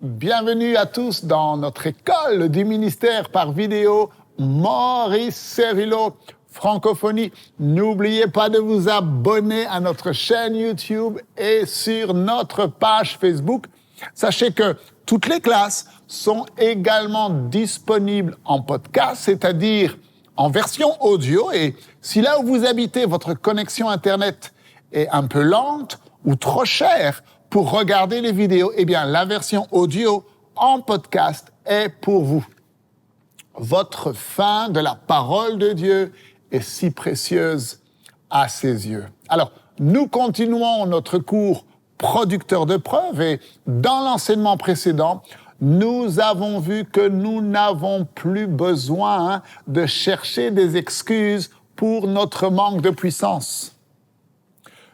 Bienvenue à tous dans notre école du ministère par vidéo Maurice Cerullo, francophonie. N'oubliez pas de vous abonner à notre chaîne YouTube et sur notre page Facebook. Sachez que toutes les classes sont également disponibles en podcast, c'est-à-dire en version audio. Et si là où vous habitez, votre connexion Internet est un peu lente ou trop chère pour regarder les vidéos, eh bien, la version audio en podcast est pour vous. Votre fin de la parole de Dieu est si précieuse à ses yeux. Alors, nous continuons notre cours producteur de preuves et dans l'enseignement précédent, nous avons vu que nous n'avons plus besoin de chercher des excuses pour notre manque de puissance.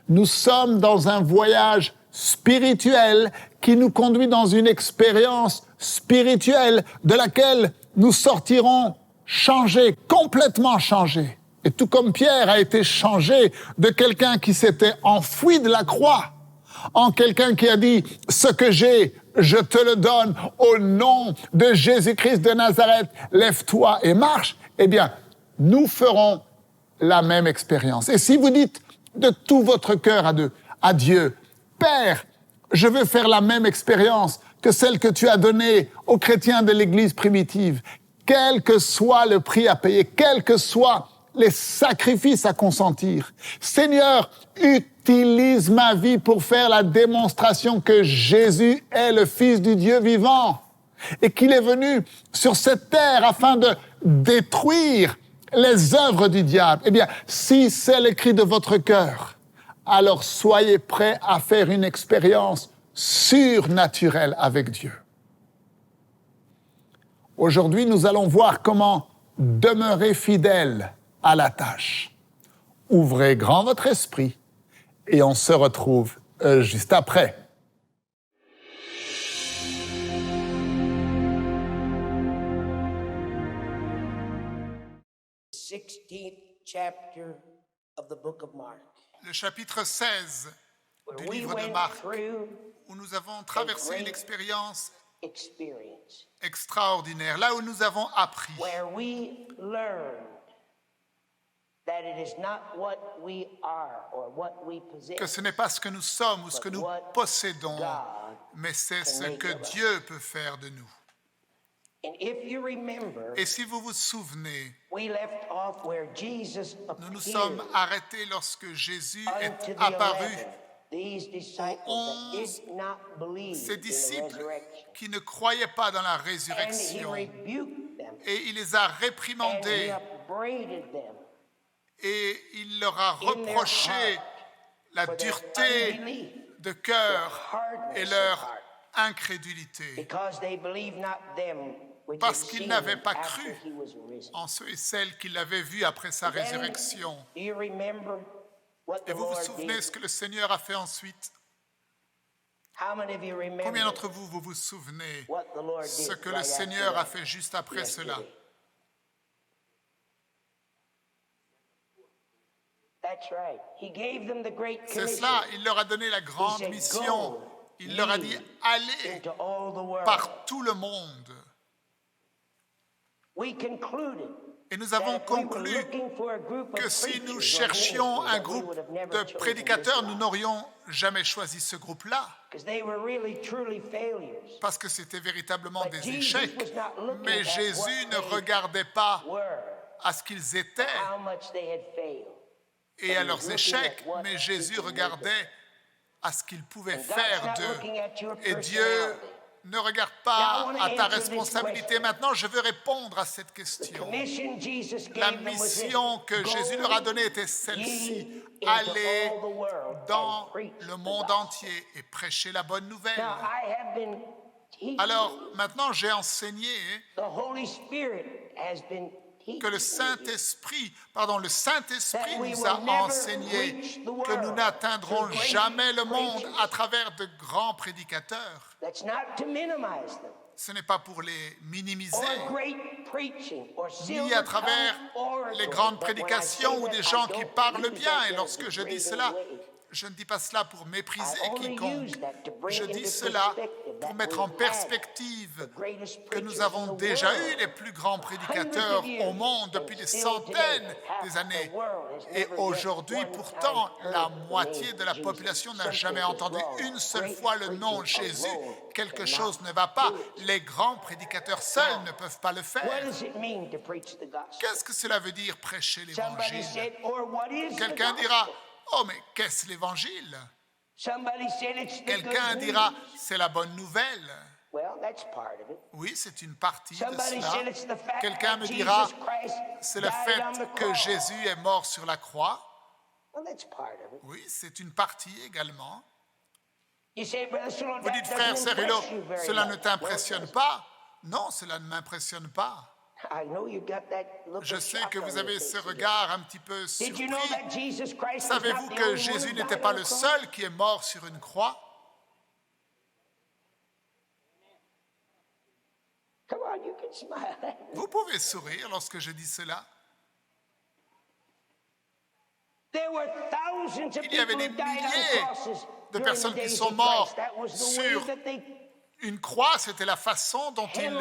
Nous sommes dans un voyage spirituel qui nous conduit dans une expérience spirituelle de laquelle nous sortirons changés, complètement changés. Et tout comme Pierre a été changé de quelqu'un qui s'était enfui de la croix en quelqu'un qui a dit « Ce que j'ai, je te le donne au nom de Jésus-Christ de Nazareth, lève-toi et marche », eh bien, nous ferons la même expérience. Et si vous dites de tout votre cœur à Dieu, « Père, je veux faire la même expérience que celle que tu as donnée aux chrétiens de l'Église primitive, quel que soit le prix à payer, quels que soient les sacrifices à consentir. Seigneur, utilise ma vie pour faire la démonstration que Jésus est le Fils du Dieu vivant et qu'il est venu sur cette terre afin de détruire les œuvres du diable. » Eh bien, si c'est le cri de votre cœur, alors soyez prêts à faire une expérience surnaturelle avec Dieu. Aujourd'hui, nous allons voir comment demeurer fidèle à la tâche. Ouvrez grand votre esprit et on se retrouve juste après. Le chapitre 16 du livre de Marc, où nous avons traversé une expérience extraordinaire, là où nous avons appris que ce n'est pas ce que nous sommes ou ce que nous possédons, mais c'est ce que Dieu peut faire de nous. Et si vous vous souvenez, nous nous sommes arrêtés lorsque Jésus est apparu aux 11, ses disciples qui ne croyaient pas dans la résurrection. Et il les a réprimandés et il leur a reproché la dureté de cœur et leur incrédulité, parce qu'ils n'avaient pas cru en ceux et celles qui l'avaient vu après sa résurrection. Et vous vous souvenez ce que le Seigneur a fait ensuite? Combien d'entre vous vous souvenez ce que le Seigneur a fait juste après cela? C'est cela, il leur a donné la grande mission. Il leur a dit « Allez par tout le monde ». Et nous avons conclu que si nous cherchions un groupe de prédicateurs, nous n'aurions jamais choisi ce groupe-là, parce que c'était véritablement des échecs. Mais Jésus ne regardait pas à ce qu'ils étaient et à leurs échecs, mais Jésus regardait à ce qu'ils pouvaient faire d'eux. Et Dieu ne regarde pas à ta responsabilité. Maintenant, je veux répondre à cette question. La mission que Jésus leur a donnée était celle-ci. Aller dans le monde entier et prêcher la bonne nouvelle. Alors, maintenant, j'ai enseigné que le Saint-Esprit nous a enseigné que nous n'atteindrons jamais le monde à travers de grands prédicateurs. Ce n'est pas pour les minimiser, ni à travers les grandes prédications ou des gens qui parlent bien. Et lorsque je dis cela, je ne dis pas cela pour mépriser quiconque. Je dis cela pour mettre en perspective que nous avons déjà eu les plus grands prédicateurs au monde depuis des centaines des années. Et aujourd'hui, pourtant, la moitié de la population n'a jamais entendu une seule fois le nom Jésus. Quelque chose ne va pas. Les grands prédicateurs seuls ne peuvent pas le faire. Qu'est-ce que cela veut dire prêcher l'Évangile? Quelqu'un dira, oh mais qu'est-ce l'Évangile? Quelqu'un dira, c'est la bonne nouvelle. Oui, c'est une partie de cela. Quelqu'un me dira, c'est le fait que Jésus est mort sur la croix. Oui, c'est une partie également. Vous dites, frère Cerullo, cela ne t'impressionne pas? Non, cela ne m'impressionne pas. Je sais que vous avez ce regard un petit peu surpris. Savez-vous que Jésus n'était pas le seul qui est mort sur une croix? Vous pouvez sourire lorsque je dis cela. Il y avait des milliers de personnes qui sont mortes sur une croix. C'était la façon dont ils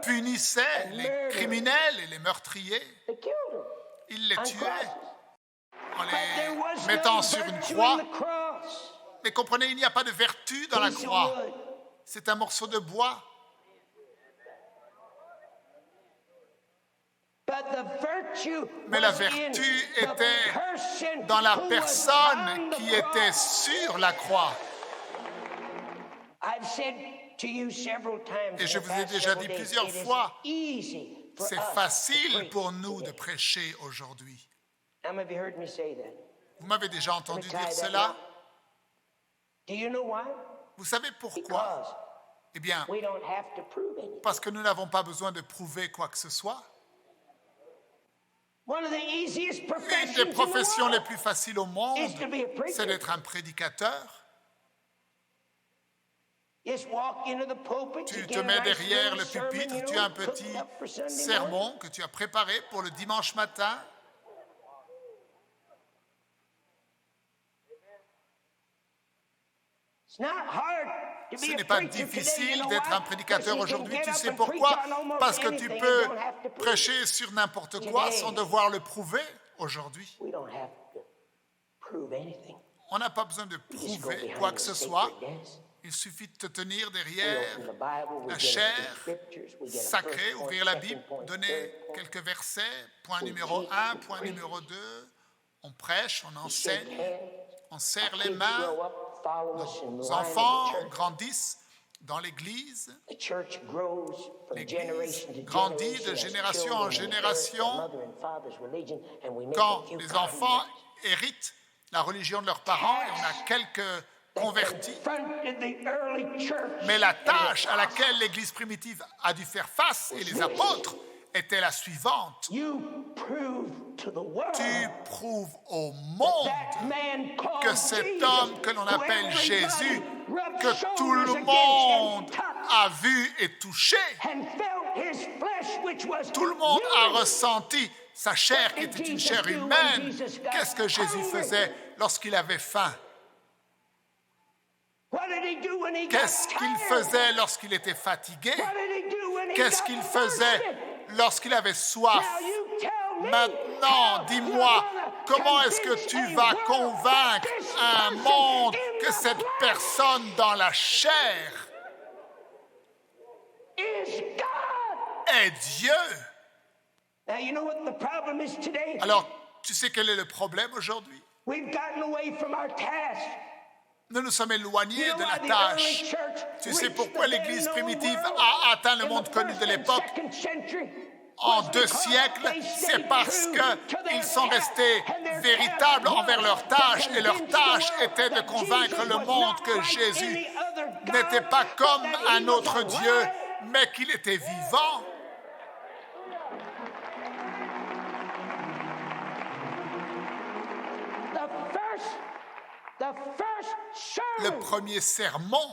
punissaient les criminels et les meurtriers. Ils les tuaient en les mettant sur une croix. Mais comprenez, il n'y a pas de vertu dans la croix. C'est un morceau de bois. Mais la vertu était dans la personne qui était sur la croix. Et je vous ai déjà dit plusieurs fois, c'est facile pour nous de prêcher aujourd'hui. Vous m'avez déjà entendu dire cela? Vous savez pourquoi? Eh bien, parce que nous n'avons pas besoin de prouver quoi que ce soit. Une des professions les plus faciles au monde, c'est d'être un prédicateur. Tu te mets derrière le pupitre, tu as un petit sermon que tu as préparé pour le dimanche matin. Ce n'est pas difficile d'être un prédicateur aujourd'hui. Tu sais pourquoi? Parce que tu peux prêcher sur n'importe quoi sans devoir le prouver aujourd'hui. On n'a pas besoin de prouver quoi que ce soit. Il suffit de te tenir derrière la chair sacrée, ouvrir la Bible, donner quelques versets, point numéro 1, point numéro 2. On prêche, on enseigne, on serre les mains. Nos enfants grandissent dans l'Église. L'Église grandit de génération en génération. Quand les enfants héritent la religion de leurs parents, et on a quelques convertis. Mais la tâche à laquelle l'Église primitive a dû faire face, et les apôtres, était la suivante. Tu prouves au monde que cet homme que l'on appelle Jésus, que tout le monde a vu et touché, tout le monde a ressenti sa chair qui était une chair humaine. Qu'est-ce que Jésus faisait lorsqu'il avait faim? Qu'est-ce qu'il faisait lorsqu'il était fatigué? Qu'est-ce qu'il faisait lorsqu'il avait soif? Maintenant, dis-moi, comment est-ce que tu vas convaincre un monde que cette personne dans la chair est Dieu? Alors, tu sais quel est le problème aujourd'hui? Nous nous sommes éloignés de la tâche. Tu sais pourquoi l'Église primitive a atteint le monde connu de l'époque en 2 siècles? C'est parce qu'ils sont restés véritables envers leur tâche, et leur tâche était de convaincre le monde que Jésus n'était pas comme un autre Dieu, mais qu'il était vivant. Le premier sermon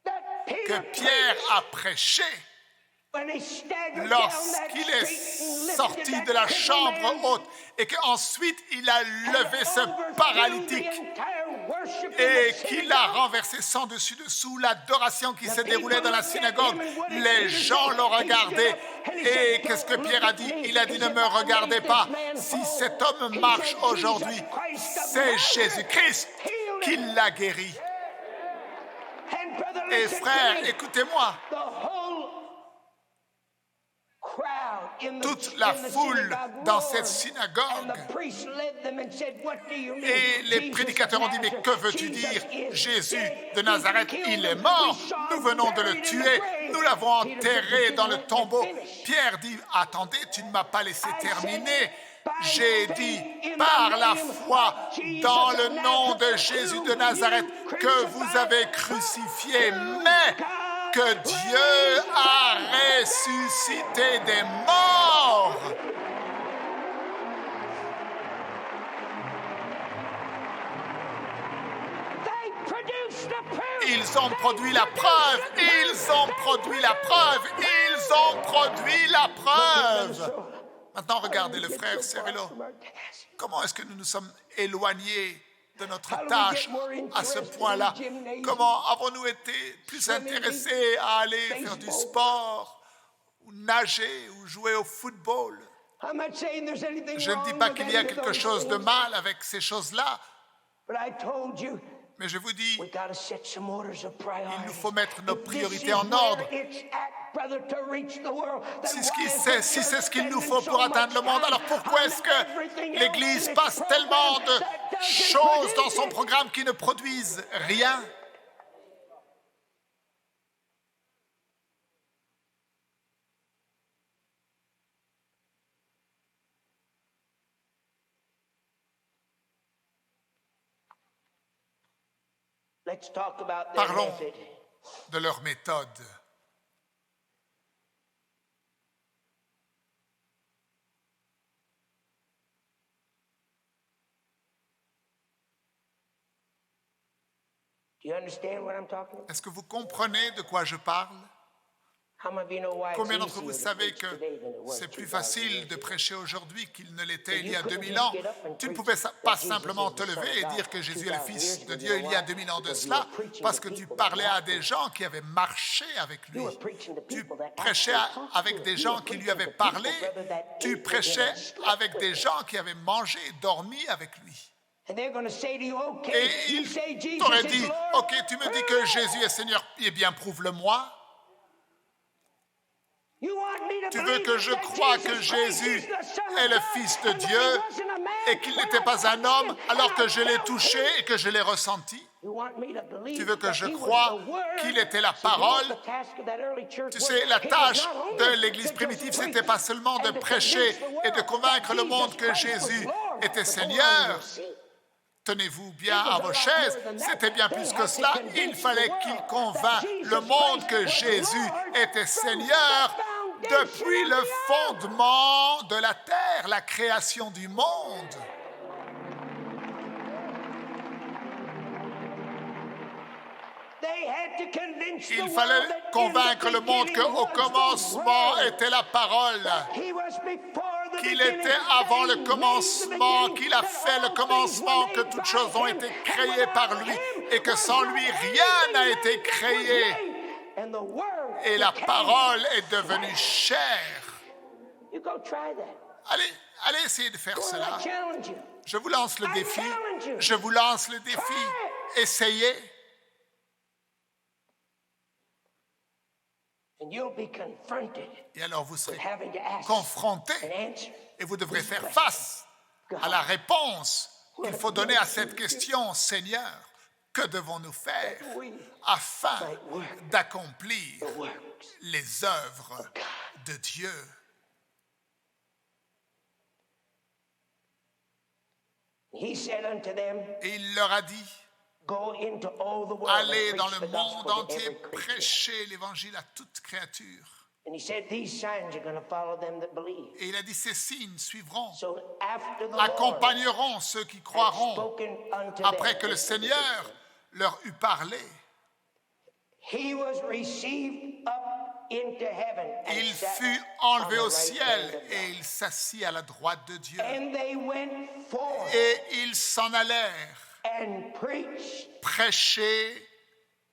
que Pierre a prêché lorsqu'il est sorti de la chambre haute et qu'ensuite il a levé ce paralytique et qu'il a renversé sans dessus-dessous l'adoration qui se déroulait dans la synagogue. Les gens l'ont regardé. Et qu'est-ce que Pierre a dit? Il a dit, ne me regardez pas. Si cet homme marche aujourd'hui, c'est Jésus-Christ qui l'a guéri. Et frères, écoutez-moi. Toute la foule dans cette synagogue et les prédicateurs ont dit, mais que veux-tu dire? Jésus de Nazareth, il est mort, nous venons de le tuer, nous l'avons enterré dans le tombeau. Pierre dit, attendez, tu ne m'as pas laissé terminer. J'ai dit, par la foi dans le nom de Jésus de Nazareth que vous avez crucifié, mais que Dieu a ressuscité des morts. Ils ont produit la preuve, ils ont produit la preuve, ils ont produit la preuve. Maintenant, regardez le frère Cerullo. Comment est-ce que nous nous sommes éloignés de notre tâche à ce point-là? Comment avons-nous été plus intéressés à aller faire du sport, ou nager, ou jouer au football? Je ne dis pas qu'il y a quelque chose de mal avec ces choses-là, mais je vous dis, il nous faut mettre nos priorités en ordre. Si c'est ce qu'il nous faut pour atteindre le monde, alors pourquoi est-ce que l'Église passe tellement de choses dans son programme qui ne produisent rien? Parlons de leur méthode. Est-ce que vous comprenez de quoi je parle? Combien d'entre vous savez que c'est plus facile de prêcher aujourd'hui qu'il ne l'était il y a 2000 ans? Tu ne pouvais pas simplement te lever et dire que Jésus est le Fils de Dieu il y a 2000 ans de cela, parce que tu parlais à des gens qui avaient marché avec lui. Tu prêchais avec des gens qui lui avaient parlé. Tu prêchais avec des gens qui avaient mangé et dormi avec lui. Et ils t'auraient dit, ok, tu me dis que Jésus est Seigneur, eh bien prouve-le-moi. Tu veux que je croie que Jésus est le Fils de Dieu et qu'il n'était pas un homme alors que je l'ai touché et que je l'ai ressenti? Tu veux que je croie qu'il était la parole? Tu sais, la tâche de l'Église primitive, ce n'était pas seulement de prêcher et de convaincre le monde que Jésus était Seigneur. Tenez-vous bien à vos chaises, c'était bien plus que cela. Il fallait qu'il convainc le monde que Jésus était Seigneur depuis le fondement de la terre, la création du monde. Il fallait convaincre le monde qu'au commencement était la parole, qu'il était avant le commencement, qu'il a fait le commencement, que toutes choses ont été créées par lui et que sans lui, rien n'a été créé. Et la parole est devenue chair. Allez essayer de faire cela. Je vous lance le défi. Je vous lance le défi. Essayez. Et alors vous serez confronté et vous devrez faire face à la réponse qu'il faut donner à cette question. Seigneur, que devons-nous faire afin d'accomplir les œuvres de Dieu? Et il leur a dit, allez dans le monde entier, prêchez l'évangile à toute créature. Et il a dit, ces signes suivront, accompagneront ceux qui croiront. Après que le Seigneur leur eut parlé, il fut enlevé au ciel et il s'assit à la droite de Dieu. Et ils s'en allèrent and preached prêchaient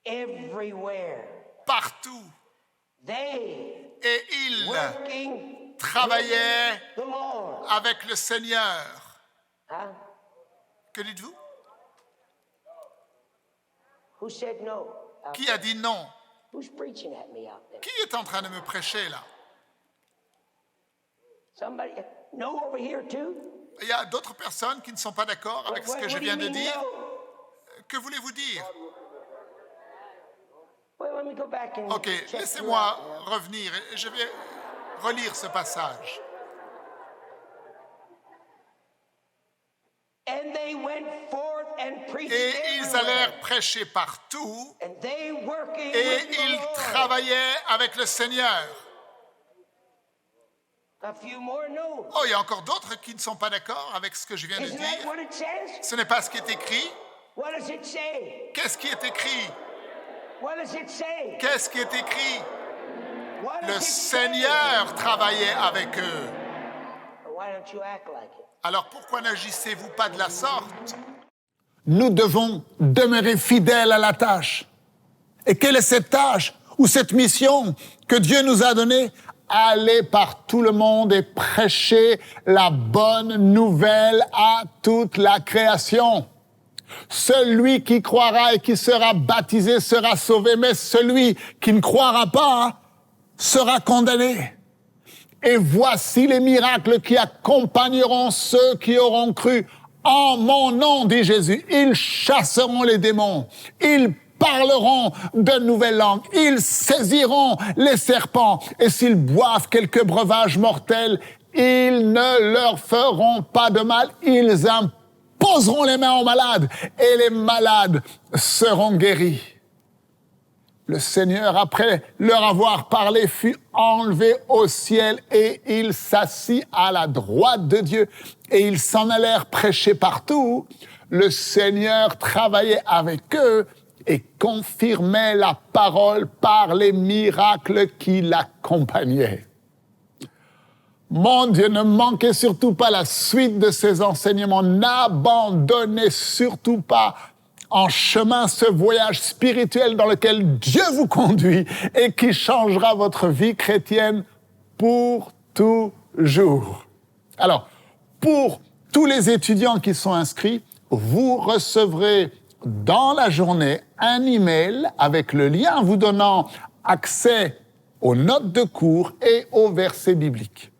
everywhere. partout. They Et ils working travaillaient with the Lord. avec le Seigneur. Huh? Que dites-vous? Who said no? Out Qui there? a dit non? Who's preaching at me out there? Qui est en train de me prêcher là? Somebody? No over here too? Il y a d'autres personnes qui ne sont pas d'accord avec ce que je What do viens you de mean dire. no? Que voulez-vous dire? Well, let me go back and Ok, check you laissez-moi out now. revenir et je vais relire ce passage. And they went forth and preached Et ils everywhere. allèrent prêcher partout And they working et with the ils Lord. travaillaient avec le Seigneur. A few more no. Oh, il y a encore d'autres qui ne sont pas d'accord avec ce que je viens de Isn't that dire. what it says? Ce n'est pas ce qui est écrit. What does it say? Qu'est-ce qui est écrit? What does it say? Qu'est-ce qui est écrit? What Le does it Seigneur travaillait avec eux. say? Why don't you act like it? Alors pourquoi n'agissez-vous pas de la sorte? Nous devons demeurer fidèles à la tâche. Et quelle est cette tâche ou cette mission que Dieu nous a donnée? Aller par tout le monde et prêcher la bonne nouvelle à toute la création. Celui qui croira et qui sera baptisé sera sauvé, mais celui qui ne croira pas sera condamné. Et voici les miracles qui accompagneront ceux qui auront cru. En mon nom, dit Jésus, ils chasseront les démons, ils parleront de nouvelles langues, ils saisiront les serpents, et s'ils boivent quelques breuvages mortels, ils ne leur feront pas de mal, ils imposeront les mains aux malades, et les malades seront guéris. Le Seigneur, après leur avoir parlé, fut enlevé au ciel et il s'assit à la droite de Dieu. Et ils s'en allèrent prêcher partout. Le Seigneur travaillait avec eux et confirmait la parole par les miracles qui l'accompagnaient. Mon Dieu, ne manquez surtout pas la suite de ces enseignements. N'abandonnez surtout pas en chemin ce voyage spirituel dans lequel Dieu vous conduit et qui changera votre vie chrétienne pour toujours. Alors, pour tous les étudiants qui sont inscrits, vous recevrez dans la journée un email avec le lien vous donnant accès aux notes de cours et aux versets bibliques.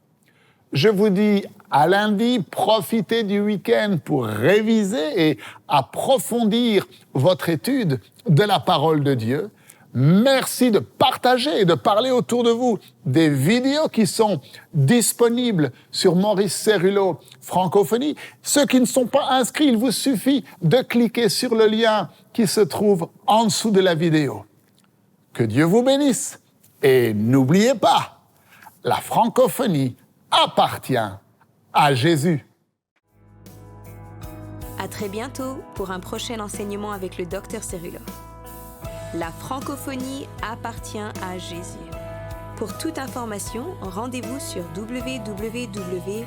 Je vous dis à lundi, profitez du week-end pour réviser et approfondir votre étude de la parole de Dieu. Merci de partager et de parler autour de vous des vidéos qui sont disponibles sur Maurice Cerullo Francophonie. Ceux qui ne sont pas inscrits, il vous suffit de cliquer sur le lien qui se trouve en dessous de la vidéo. Que Dieu vous bénisse et n'oubliez pas, la francophonie appartient à Jésus. À très bientôt pour un prochain enseignement avec le Dr Cerullo. La francophonie appartient à Jésus. Pour toute information, rendez-vous sur www.mcwe.fr.